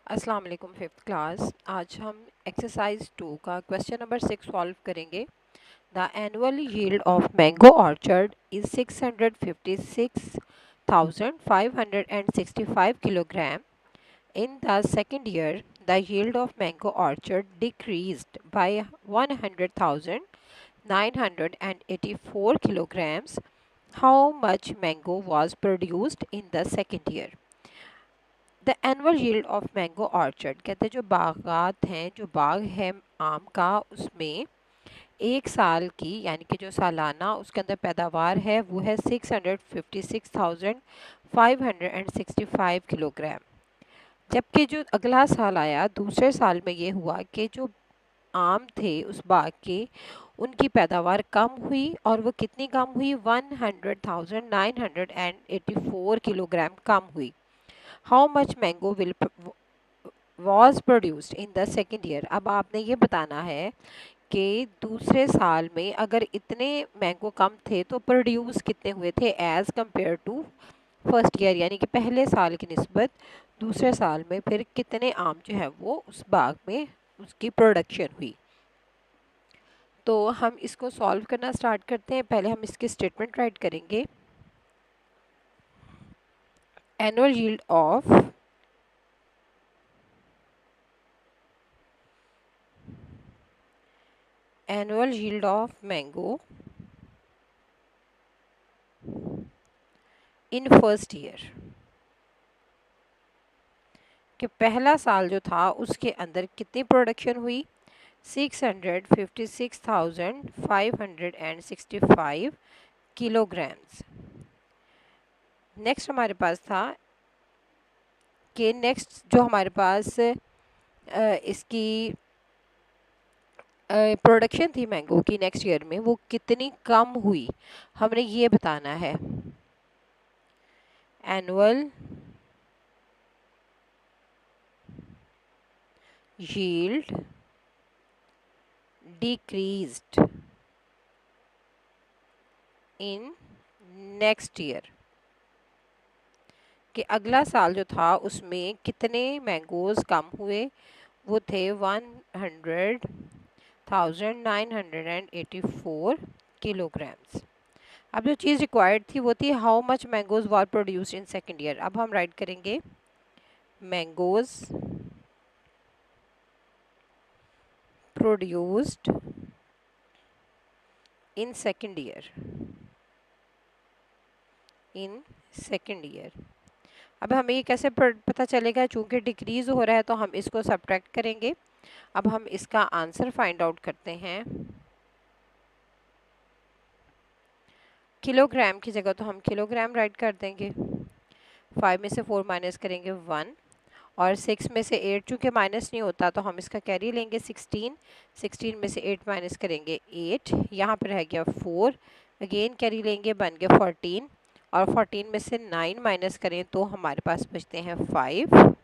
अस्सलाम वालेकुम fifth class. आज हम एक्सरसाइज 2 का क्वेश्चन नंबर 6 सॉल्व करेंगे। The annual yield of mango orchard is 656,565 kilogram. In the second year the yield of mango orchard decreased bye 100,984 kilograms. How much mango was produced in the second year? The annual yield of mango orchard कहते हैं जो बागात हैं, जो बाग है आम का, उसमें एक साल की यानी कि जो सालाना उसके अंदर पैदावार है वो है 656,565 किलोग्राम। जबकि जो अगला साल आया, दूसरे साल में ये हुआ कि जो आम थे उस बाग के, उनकी पैदावार कम हुई और वो कितनी कम हुई? 100,984 किलोग्राम कम हुई। How much mango will was produced in the second year. अब आपने ये बताना है कि दूसरे साल में अगर इतने मैंगो कम थे तो प्रोड्यूस कितने हुए थे as compared to first year, यानी कि पहले साल की निस्बत दूसरे साल में फिर कितने आम जो है वो उस बाग में उसकी प्रोडक्शन हुई। तो हम इसको सॉल्व करना स्टार्ट करते हैं। पहले हम इसकी स्टेटमेंट राइट करेंगे। Annual yield of mango in first year, कि पहला साल जो था उसके अंदर कितनी प्रोडक्शन हुई? 656,565 किलोग्राम्स। नेक्स्ट हमारे पास था कि नेक्स्ट जो हमारे पास इसकी प्रोडक्शन थी मैंगो की नेक्स्ट ईयर में, वो कितनी कम हुई, हमने ये बताना है। Annual yield decreased in next year, कि अगला साल जो था उसमें कितने मैंगोज कम हुए? वो थे 100,984 किलोग्राम्स। अब जो चीज़ रिक्वायर्ड थी वो थी how much mangoes were produced in second year. अब हम राइट करेंगे mangoes produced in second year, अब हमें ये कैसे पता चलेगा? चूंकि डिक्रीज हो रहा है तो हम इसको सब्ट्रैक्ट करेंगे। अब हम इसका आंसर फाइंड आउट करते हैं। किलोग्राम की जगह तो हम किलोग्राम राइट कर देंगे। 5 में से 4 माइनस करेंगे 1, और 6 में से 8 चूँकि माइनस नहीं होता तो हम इसका कैरी लेंगे 16। 16 में से 8 माइनस करेंगे 8, यहाँ पर रह गया 4, अगेन कैरी लेंगे, बन गया 14, और 14 में से 9 माइनस करें तो हमारे पास बचते हैं 5,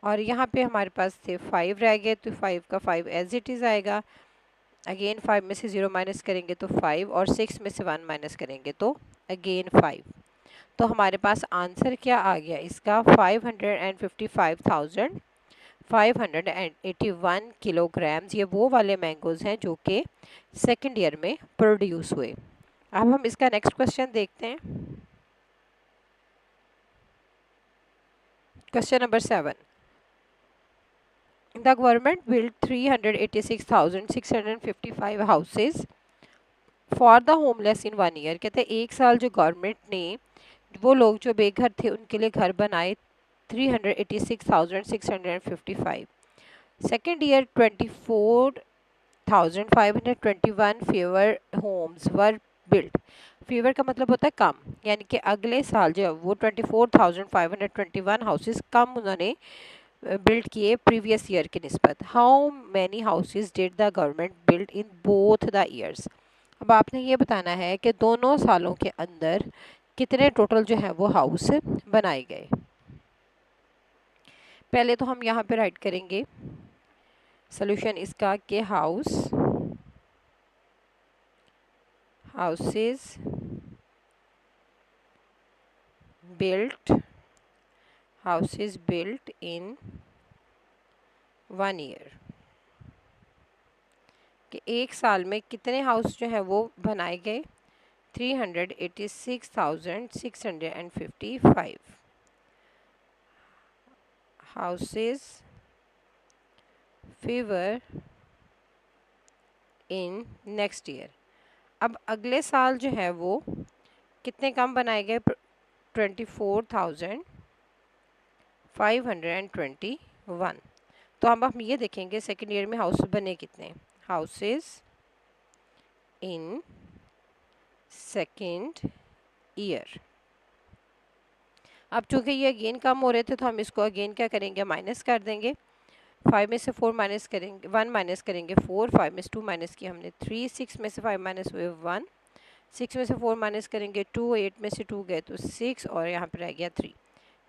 और यहाँ पे हमारे पास थे 5 रह गए, तो 5 का 5 एज इट इज़ आएगा। अगेन 5 में से 0 माइनस करेंगे तो 5, और 6 में से 1 माइनस करेंगे तो अगेन 5। तो हमारे पास आंसर क्या आ गया इसका? 555,581 किलोग्राम्स। ये वो वाले मैंगोज़ हैं जो कि सेकेंड ईयर में प्रोड्यूस हुए। अब हम इसका नेक्स्ट क्वेश्चन देखते हैं। Question number 7। The government built 386,655 houses for the homeless in 1 year। कहते हैं एक साल जो गवर्नमेंट ने वो लोग जो बेघर थे उनके लिए घर बनाए 386,655। Second year 24,521 fewer homes were built. Fewer का मतलब होता है कम, यानी कि अगले साल जो है वो 24,521 हाउसेस कम उन्होंने बिल्ड किए प्रीवियस ईयर की निस्बत। How many houses did the government build in both the years. अब आपने ये बताना है कि दोनों सालों के अंदर कितने टोटल जो है वो हाउस बनाए गए। पहले तो हम यहाँ पे राइट करेंगे सोल्यूशन इसका कि houses built houses built in 1 year, कि एक साल में कितने हाउस जो है वो बनाए गए? 386,655 houses fewer in next year। अब अगले साल जो है वो कितने कम बनाए गए? 24,521। तो अब हम ये देखेंगे सेकेंड ईयर में हाउस बने कितने। हाउसेस इन सेकेंड ईयर। अब चूंकि ये अगेन कम हो रहे थे तो हम इसको अगेन क्या करेंगे? माइनस कर देंगे। 5 में से 4 माइनस करेंगे, 1 माइनस करेंगे 4, 5 में से 2 माइनस किया हमने 3, 6 में से 5 माइनस हुए 1, 6 में से 4 माइनस करेंगे 2, 8 में से 2 गए तो 6 और यहाँ पर रह गया 3।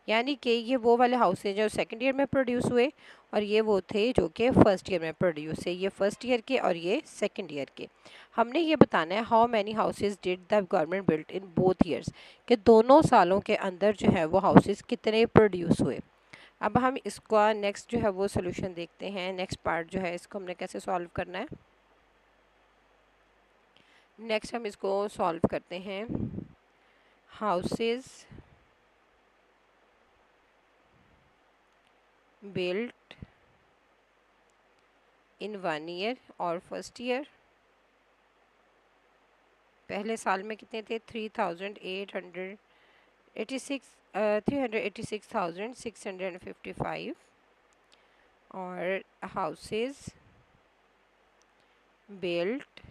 यानी कि ये वो वाले हाउस हैं जो सेकंड ईयर में प्रोड्यूस हुए और ये वो थे जो कि फर्स्ट ईयर में प्रोड्यूस है। ये फर्स्ट ईयर के और ये सेकंड ईयर के। हमने ये बताना है how many houses did the government built in both years, कि दोनों सालों के अंदर जो है वो हाउसेज कितने प्रोड्यूस हुए। अब हम इसका नेक्स्ट जो है वो सोल्यूशन देखते हैं। नेक्स्ट पार्ट जो है इसको हमने कैसे सॉल्व करना है। नेक्स्ट हम इसको सॉल्व करते हैं। हाउसेज बिल्ट इन 1 ईयर और फर्स्ट ईयर। पहले साल में कितने थे? 386,655 और houses built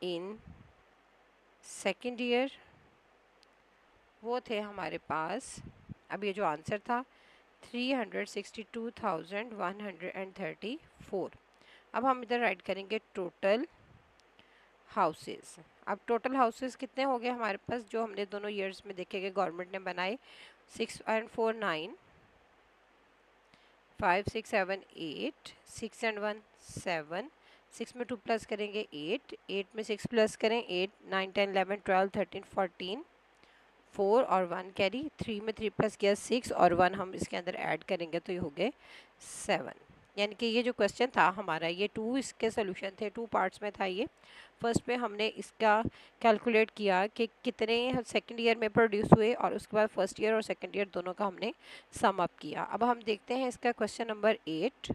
in second year वो थे हमारे पास। अब ये जो आंसर था 362,134। अब हम इधर राइट करेंगे टोटल हाउसेस। अब टोटल हाउसेस कितने हो गए हमारे पास जो हमने दोनों ईयर्स में देखे गए गवर्नमेंट ने बनाए? 6 and 4 9, 5 6 7 8, 6 and 1 7, 6 में 2 प्लस करेंगे 8, 8 में 6 प्लस करें 8, 9 10 11 12 13 14, 4 और 1 कैरी, 3 में 3 प्लस किया 6 और 1 हम इसके अंदर ऐड करेंगे तो ये हो गए 7। यानी कि ये जो क्वेश्चन था हमारा ये 2 इसके सोल्यूशन थे, 2 पार्ट्स में था ये। फर्स्ट पे हमने इसका कैलकुलेट किया कि कितने सेकंड ईयर में प्रोड्यूस हुए और उसके बाद फर्स्ट ईयर और सेकंड ईयर दोनों का हमने सम अप किया। अब हम देखते हैं इसका क्वेश्चन नंबर 8।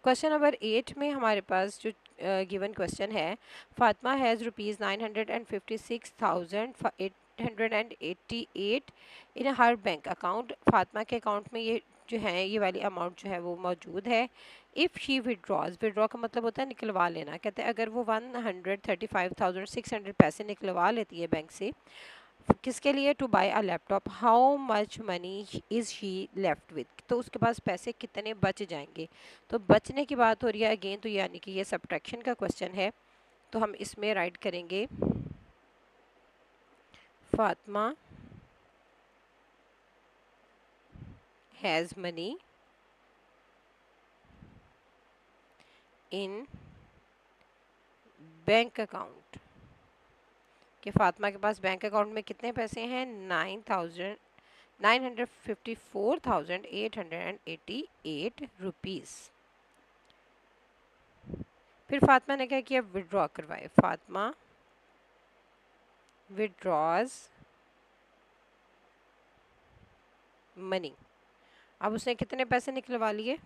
क्वेश्चन नंबर 8 में हमारे पास जो गिवन क्वेश्चन है, Fatima has ₹956,888 in her bank account. Fatima के अकाउंट में ये जो है ये वाली अमाउंट जो है वो मौजूद है। इफ़ शी विड्रॉज, विड्रॉ का मतलब होता है निकलवा लेना। कहते हैं अगर वो 135,600 पैसे निकलवा लेती है बैंक से, किसके लिए? To buy a laptop. How much money is she left with, तो उसके पास पैसे कितने बच जाएंगे। तो बचने की बात हो रही है अगेन, तो यानी कि ये सब्ट्रैक्शन का क्वेश्चन है। तो हम इसमें राइट करेंगे Fatima has money in bank account, कि फातिमा के पास बैंक अकाउंट में कितने पैसे हैं? 954,888 रुपीज़। फिर फातिमा ने क्या किया? विड्रॉ करवाए। Fatima withdraws money. अब उसने कितने पैसे निकलवा लिए?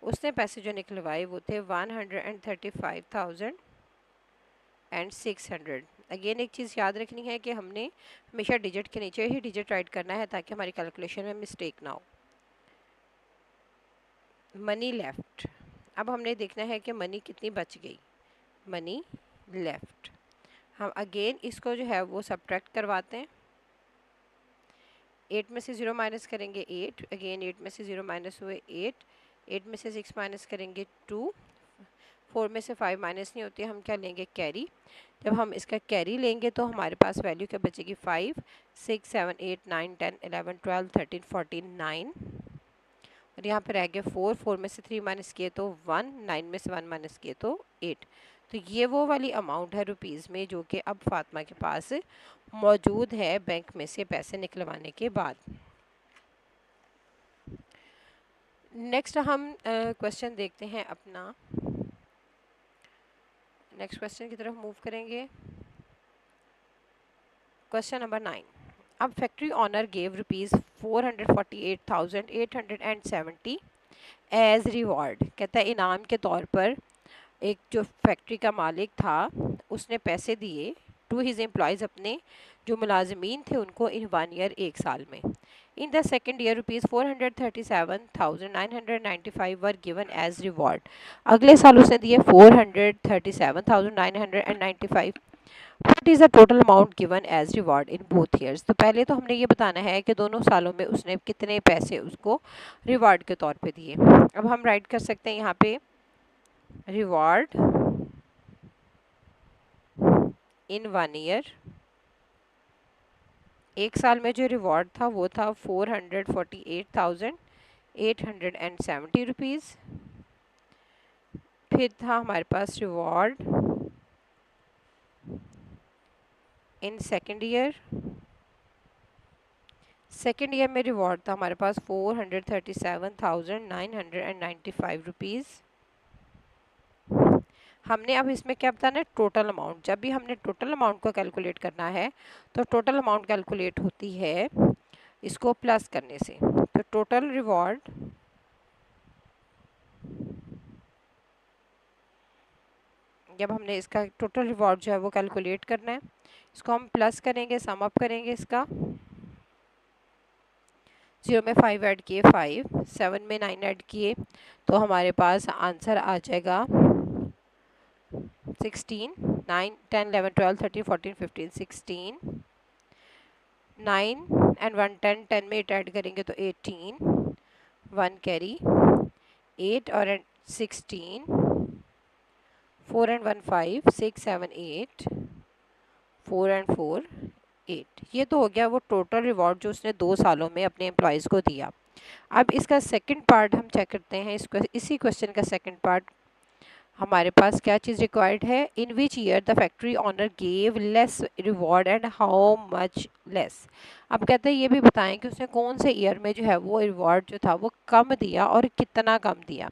उसने पैसे जो निकलवाए वो थे 135,600। अगेन एक चीज़ याद रखनी है कि हमने हमेशा डिजिट के नीचे ही डिजिट राइट करना है ताकि हमारी कैलकुलेशन में मिस्टेक ना हो। Money left. अब हमने देखना है कि मनी कितनी बच गई। Money left. हम अगेन इसको जो है वो सब्ट्रैक्ट करवाते हैं। 8 में से 0 माइनस करेंगे 8, अगेन 8 में से 0 माइनस हुए 8, 8 में से 6 माइनस करेंगे 2, 4 में से 5 माइनस नहीं होती, हम क्या लेंगे? कैरी। जब हम इसका कैरी लेंगे तो हमारे पास वैल्यू क्या बचेगी? 5 6 7 8 9 10 11 12 13 14 9 और यहाँ पर रह गया 4, 4 में से 3 माइनस किए तो 1, 9 में से 1 माइनस किए तो 8। तो ये वो वाली अमाउंट है रुपीज़ में जो कि अब फातिमा के पास मौजूद है बैंक में से पैसे निकलवाने के बाद। नेक्स्ट हम क्वेश्चन देखते हैं अपना। नेक्स्ट क्वेश्चन की तरफ मूव करेंगे। Question number 9। अब factory owner gave rupees 448,870 as reward. कहता है इनाम के तौर पर एक जो फैक्ट्री का मालिक था उसने पैसे दिए टू हिज एम्प्लॉयज़, अपने जो मुलाजमीन थे उनको, इन 1 ईयर, 1 साल में। In the second year rupees 437,995 were given as reward. अगले साल उसने दिए 437,995। What is the total amount given as reward in both years. तो पहले तो हमने ये बताना है कि दोनों सालों में उसने कितने पैसे उसको रिवॉर्ड के तौर पे दिए। अब हम राइट कर सकते हैं यहाँ पे रिवॉर्ड इन 1 ईयर। एक साल में जो रिवॉर्ड था वो था 448,870 रुपीज़। फिर था हमारे पास reward in second year. Second year में रिवॉर्ड था हमारे पास 437,995 रुपीज़। हमने अब इसमें क्या बताना है, टोटल अमाउंट। जब भी हमने टोटल अमाउंट को कैलकुलेट करना है तो टोटल अमाउंट कैलकुलेट होती है इसको प्लस करने से। तो टोटल रिवॉर्ड जब हमने इसका टोटल रिवॉर्ड जो है वो कैलकुलेट करना है, इसको हम प्लस करेंगे, सम अप करेंगे इसका। 0 में 5 ऐड किए 5, 7 में 9 ऐड किए तो हमारे पास आंसर आ जाएगा 16, 9, 10, 11, 12, 13, 14, 15, 16, 9 एंड 1 10, 10 में 8 ऐड करेंगे तो 18, 1 कैरी, 8 और 16, 4 एंड 1 5, 6 7 8, 4 एंड 4 8। ये तो हो गया वो टोटल रिवॉर्ड जो उसने 2 सालों में अपने एम्प्लॉयज़ को दिया। अब इसका सेकंड पार्ट हम चेक करते हैं। इसी क्वेश्चन का सेकंड पार्ट हमारे पास क्या चीज़ रिक्वायर्ड है, in which year the factory owner gave less reward and how much less. अब कहते हैं ये भी बताएं कि उसने कौन से ईयर में जो है वो रिवॉर्ड जो था वो कम दिया और कितना कम दिया।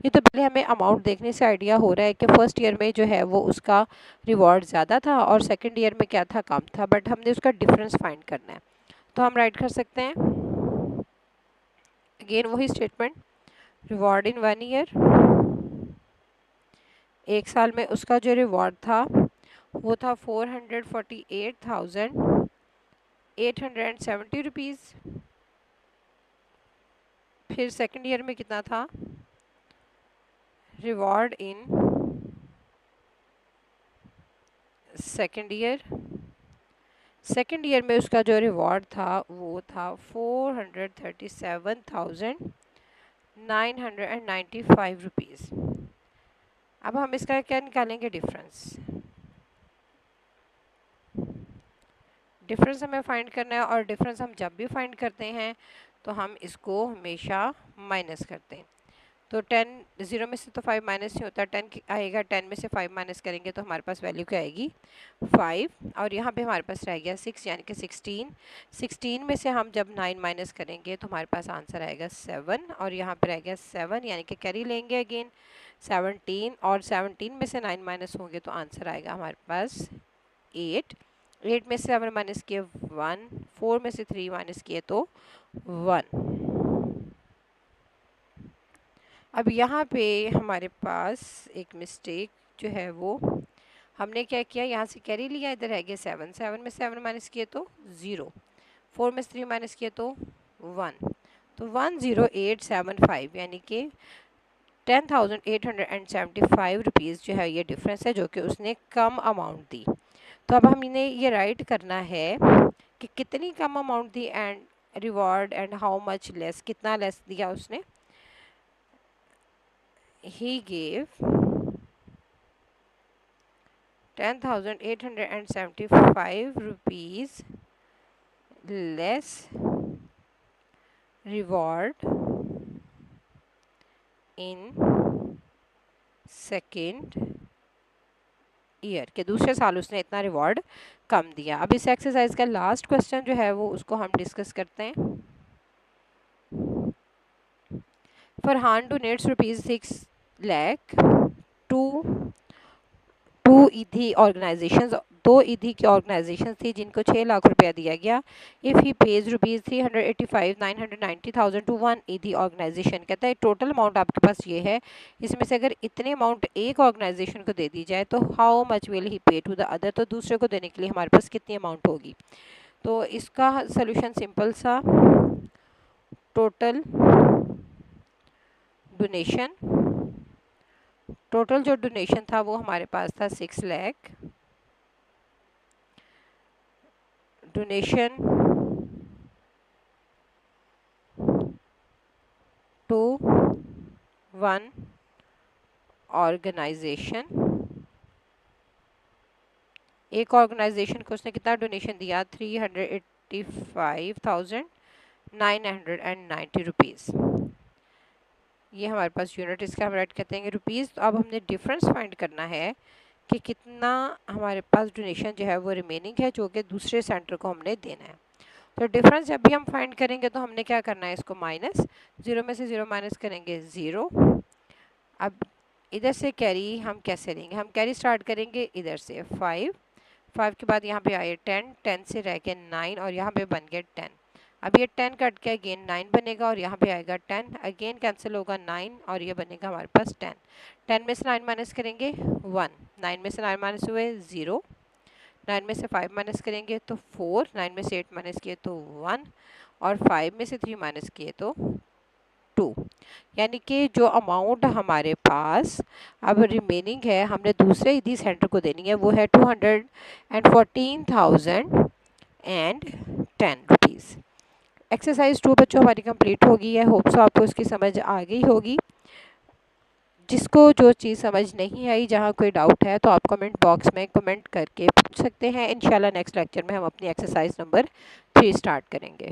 ये तो पहले हमें अमाउंट देखने से आइडिया हो रहा है कि फर्स्ट ईयर में जो है वो उसका रिवॉर्ड ज़्यादा था और सेकेंड ईयर में क्या था, कम था, बट हमने उसका डिफरेंस फाइंड करना है। तो हम राइट कर सकते हैं अगेन वही स्टेटमेंट, रिवॉर्ड इन 1 ईयर। एक साल में उसका जो रिवॉर्ड था वो था 448,870 रुपीज़। फिर सेकंड ईयर में कितना था, reward in second year. Second year में उसका जो रिवॉर्ड था वो था 437,995 रुपीज़। अब हम इसका क्या निकालेंगे, डिफरेंस। डिफरेंस हमें फाइंड करना है और डिफरेंस हम जब भी फाइंड करते हैं तो हम इसको हमेशा माइनस करते हैं। तो 10, 0 में से तो 5 माइनस नहीं होता, 10 आएगा, 10 में से 5 माइनस करेंगे तो हमारे पास वैल्यू क्या आएगी, 5। और यहाँ पे हमारे पास रह गया 6 यानी कि 16। 16 में से हम जब 9 माइनस करेंगे तो हमारे पास आंसर आएगा 7 और यहाँ पे रह गया 7 यानी कि कैरी लेंगे अगेन 17 और 17 में से 9 माइनस होंगे तो आंसर आएगा हमारे पास 8। 8 में से 7 माइनस किए 1, 4 में से 3 माइनस किए तो 1। अब यहाँ पे हमारे पास एक मिस्टेक जो है वो हमने क्या किया, यहाँ से कैरी लिया, इधर है गया 7, 7 में 7 माइनस किए तो 0, 4 में से 3 माइनस किए तो 1, तो 10875 यानी कि 10,875 रुपीज़ जो है ये डिफरेंस है जो कि उसने कम अमाउंट दी। तो अब हमने ये राइट करना है कि कितनी कम अमाउंट दी and reward and how much less, कितना लेस दिया उसने। he gave 10,875 rupees less reward in second year, के दूसरे साल उसने इतना रिवॉर्ड कम दिया। अब इस एक्सरसाइज का लास्ट क्वेश्चन जो है वो उसको हम डिस्कस करते हैं। Farhan donates ₹6 lakh to two Edhi organisations, दो ईदी की ऑर्गेनाइजेशन थी जिनको 6 लाख रुपया दिया गया। If he pays ₹385,990,000 to one Edhi organisation, कहता है टोटल अमाउंट आपके पास ये है, इसमें से अगर इतने अमाउंट एक ऑर्गेनाइजेशन को दे दी जाए तो हाउ मच विल ही पे टू द अदर, तो दूसरे को देने के लिए हमारे पास कितनी अमाउंट होगी। तो इसका सोल्यूशन सिंपल सा, टोटल डोनेशन, टोटल जो डोनेशन था वो हमारे पास था 6 lakh, donation to one organisation, एक ऑर्गेनाइजेशन को उसने कितना डोनेशन दिया, ₹385,990। ये हमारे पास यूनिट, इसका हम राइट कहते हैं रुपीज़। तो अब हमने डिफरेंस फाइंड करना है कि कितना हमारे पास डोनेशन जो है वो रिमेनिंग है जो कि दूसरे सेंटर को हमने देना है। तो डिफरेंस जब भी हम फाइंड करेंगे तो हमने क्या करना है, इसको माइनस, ज़ीरो में से ज़ीरो माइनस करेंगे ज़ीरो। अब इधर से कैरी हम कैसे लेंगे, हम कैरी स्टार्ट करेंगे इधर से 5 के बाद यहाँ पे आए 10, 10 से रह के 9 और यहाँ पे बन गया 10। अब ये 10 कट के अगेन 9 बनेगा और यहाँ पे आएगा 10, अगेन कैंसिल होगा 9 और ये बनेगा हमारे पास 10। 10 में से 9 माइनस करेंगे 1, 9 में से 9 माइनस हुए 0, 9 में से 5 माइनस करेंगे तो 4, 9 में से 8 माइनस किए तो 1 और 5 में से 3 माइनस किए तो 2। यानी कि जो अमाउंट हमारे पास अब रिमेनिंग है हमने दूसरे ईदी सेंटर को देनी है वो है 214,010 रुपीज़। एक्सरसाइज 2 बच्चों हमारी कंप्लीट होगी है। होप सो आपको इसकी समझ आ गई होगी। जिसको जो चीज़ समझ नहीं आई, जहाँ कोई डाउट है तो आप कमेंट बॉक्स में कमेंट करके पूछ सकते हैं। इंशाल्लाह नेक्स्ट लेक्चर में हम अपनी एक्सरसाइज नंबर 3 स्टार्ट करेंगे।